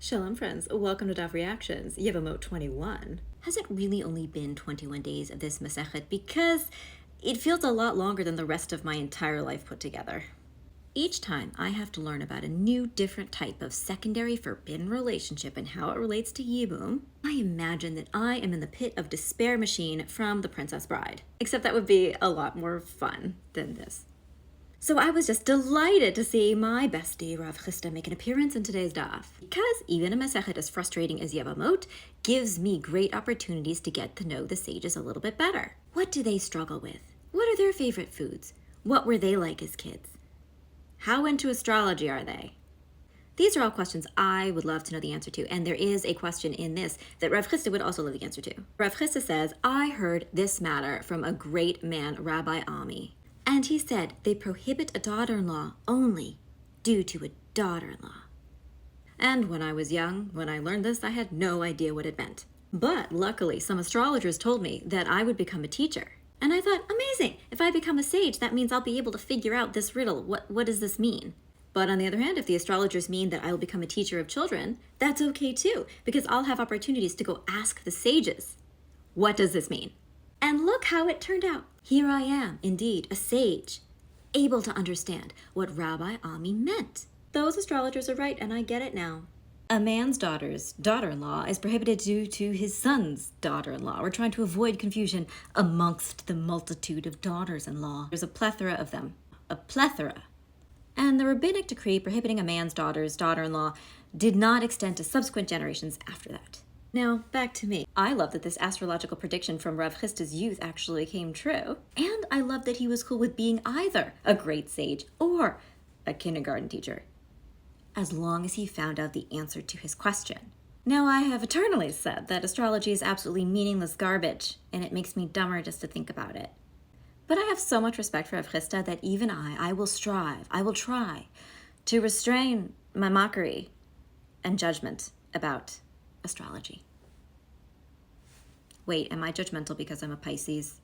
Shalom friends, welcome to Daf Reactions, Yevamot 21. Has it really only been 21 days of this Masechet? Because it feels a lot longer than the rest of my entire life put together. Each time I have to learn about a new, different type of secondary forbidden relationship and how it relates to Yibum, I imagine that I am in the pit of despair machine from The Princess Bride. Except that would be a lot more fun than this. So I was just delighted to see my bestie Rav Hisda make an appearance in today's daf, because even a Masechet as frustrating as Yevamot gives me great opportunities to get to know the sages a little bit better. What do they struggle with? What are their favorite foods? What were they like as kids? How into astrology are they? These are all questions I would love to know the answer to, and there is a question in this that Rav Hisda would also love the answer to. Rav Hisda says, I heard this matter from a great man, Rabbi Ami. And he said they prohibit a daughter-in-law only due to a daughter-in-law. And when I was young, when I learned this, I had no idea what it meant. But luckily, some astrologers told me that I would become a teacher. And I thought, amazing, if I become a sage, that means I'll be able to figure out this riddle. What does this mean? But on the other hand, if the astrologers mean that I will become a teacher of children, that's okay too, because I'll have opportunities to go ask the sages. What does this mean? And look how it turned out. Here I am, indeed, a sage, able to understand what Rabbi Ami meant. Those astrologers are right, and I get it now. A man's daughter's daughter-in-law is prohibited due to his son's daughter-in-law. We're trying to avoid confusion amongst the multitude of daughters-in-law. There's a plethora of them. A plethora. And the rabbinic decree prohibiting a man's daughter's daughter-in-law did not extend to subsequent generations after that. Now, back to me. I love that this astrological prediction from Rav Hisda's youth actually came true. And I love that he was cool with being either a great sage or a kindergarten teacher, as long as he found out the answer to his question. Now, I have eternally said that astrology is absolutely meaningless garbage, and it makes me dumber just to think about it. But I have so much respect for Rav Hisda that even I will strive, I will try to restrain my mockery and judgment about astrology. Wait, am I judgmental because I'm a Pisces?